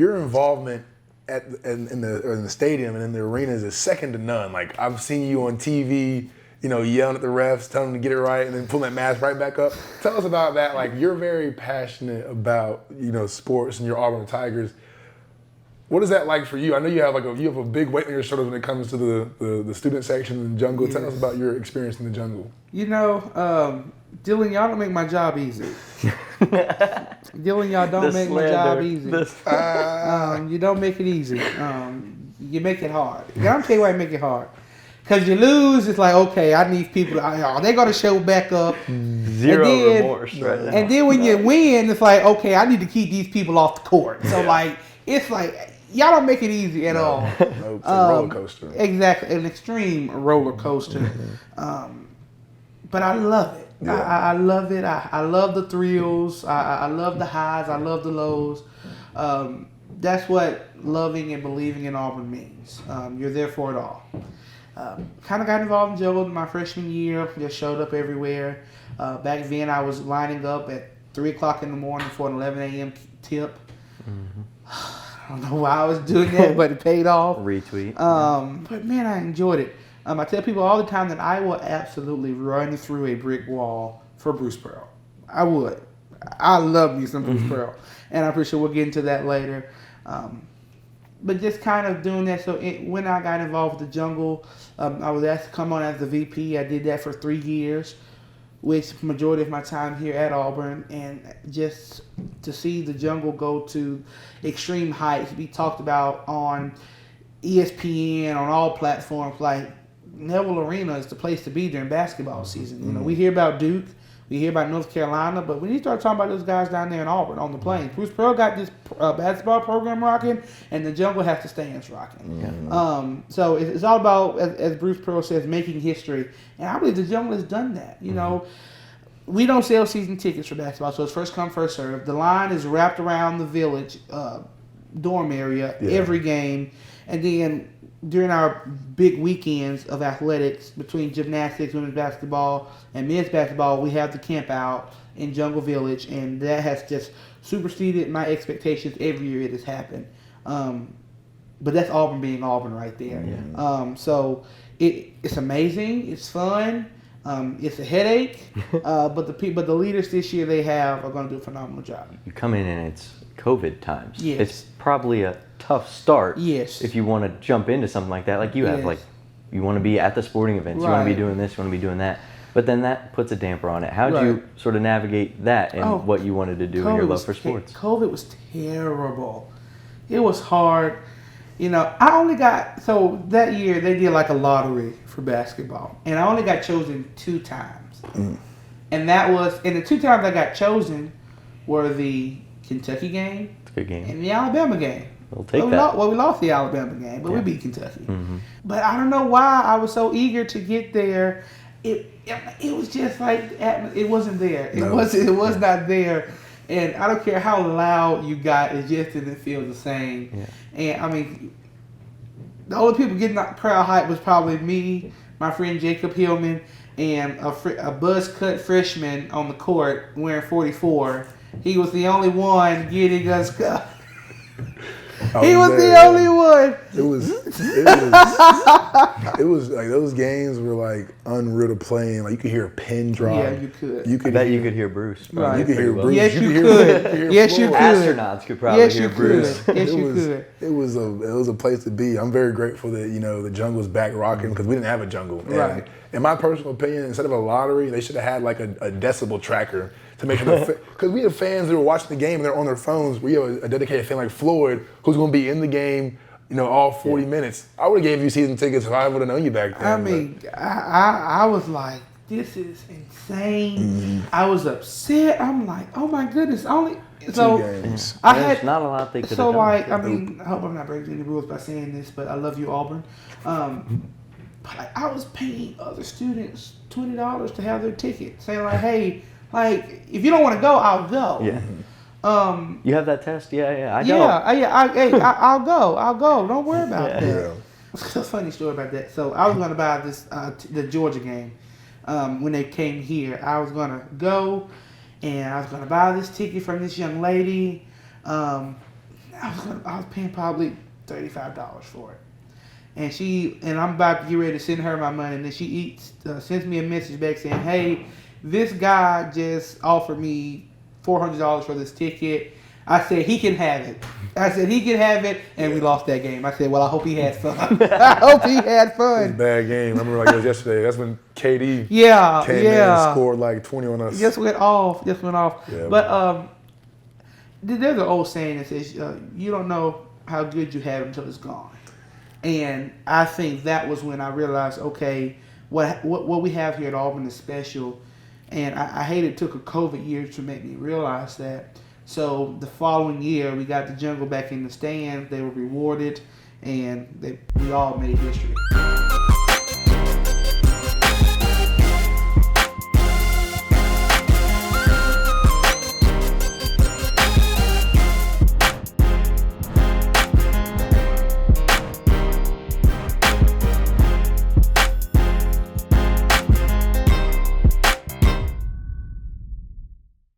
your involvement in the stadium and in the arenas is second to none. Like, I've seen you on TV, yelling at the refs, telling them to get it right, and then pulling that mask right back up. Tell us about that. Like, you're very passionate about, sports and your Auburn Tigers. What is that like for you? I know you have a big weight on your shoulders when it comes to the student section in the jungle. Yes. Tell us about your experience in the jungle. Dylan, y'all don't make my job easy. Dylan, y'all don't make my job easy. You don't make it easy. You make it hard. I'll tell you why you make it hard. Because you lose, it's like, okay, I need people. They're going to show back up. Zero remorse right now. And then when you win, it's like, okay, I need to keep these people off the court. So, it's like, y'all don't make it easy at all. No, it's a roller coaster. Exactly, an extreme roller coaster. But I love it. Yeah. I love it. I love the thrills. I love the highs. I love the lows. That's what loving and believing in Auburn means. You're there for it all. Kind of got involved in jungle my freshman year. Just showed up everywhere. Back then, I was lining up at 3 o'clock in the morning for an 11 a.m. tip. I don't know why I was doing that, but it paid off. Retweet. But man, I enjoyed it. I tell people all the time that I will absolutely run through a brick wall for Bruce Pearl. I would. I love me some Bruce Pearl. And I'm pretty sure we'll get into that later. But just kind of doing that. So when I got involved with the jungle, I was asked to come on as the VP. I did that for 3 years, which majority of my time here at Auburn. And just to see the jungle go to extreme heights, be talked about on ESPN, on all platforms, like Neville Arena is the place to be during basketball season. We hear about Duke, we hear about North Carolina, but when you start talking about those guys down there in Auburn on the plains, Bruce Pearl got this basketball program rocking, and the jungle has to stay rocking. So it's all about, as Bruce Pearl says, making history, and I believe the jungle has done that. We don't sell season tickets for basketball, so it's first come, first serve. The line is wrapped around the village dorm area every game, and then during our big weekends of athletics between gymnastics, women's basketball, and men's basketball, we have the camp out in Jungle Village, and that has just superseded my expectations every year it has happened. But that's Auburn being Auburn right there. So it's amazing. It's fun. It's a headache. But the leaders this year are going to do a phenomenal job. You come in and it's COVID times. Yes. It's probably a tough start. Yes. If you want to jump into something like that, like you have, like you want to be at the sporting events, you want to be doing this, you want to be doing that. But then that puts a damper on it. How did you sort of navigate that and what you wanted to do in your love for sports? COVID was terrible. It was hard. I only got, so that year they did like a lottery for basketball. And I only got chosen 2 times. And the 2 times I got chosen were the Kentucky game Good game. and the Alabama game. We'll take that. We lost the Alabama game, but we beat Kentucky. But I don't know why I was so eager to get there. It was just like, it wasn't there. It was not there. And I don't care how loud you got, it just didn't feel the same. And I mean, the only people getting that crowd hype was probably me, my friend Jacob Hillman, and a buzz cut freshman on the court wearing 44. He was the only one getting us. He was the only one. It was like those games were like unreal to play in. Like you could hear a pin drop. Yeah, you could. I bet you could hear Bruce. Right. You could hear Bruce. Yes, you could. Yes, you could. Astronauts could probably hear Bruce. Yes, you could. It was a place to be. I'm very grateful that the jungle's back rocking because we didn't have a jungle. Right. In my personal opinion, instead of a lottery, they should have had like a decibel tracker to make sure because we have fans that are watching the game and they're on their phones. We have a dedicated fan like Floyd who's going to be in the game, all 40 minutes. I would have gave you season tickets if I would have known you back then. I mean, I was like, this is insane. I was upset. I'm like, oh my goodness, only 2 games. There's not a lot they could have done. So like, I mean, I hope I'm not breaking any rules by saying this, but I love you, Auburn. But I was paying other students $20 to have their ticket, saying like, hey, like if you don't want to go, I'll go. Yeah. You have that test? Yeah. I'll go. Don't worry about that. It's a funny story about that. So I was going to buy this the Georgia game when they came here. I was going to go and I was going to buy this ticket from this young lady. I I was paying probably $35 for it. And I'm about to get ready to send her my money, and then she sends me a message back saying, "Hey, this guy just offered me $400 for this ticket." I said he can have it. And we lost that game. I said, well, I hope he had fun. I hope he had fun. It was a bad game. I remember like it was yesterday. That's when KD came in and scored like 20 on us. Just went off. Yeah, but there's an old saying that says, you don't know how good you have until it's gone. And I think that was when I realized, okay, what we have here at Auburn is special. And I hate it took a COVID year to make me realize that. So the following year, we got the Jungle back in the stands. They were rewarded, and we all made history.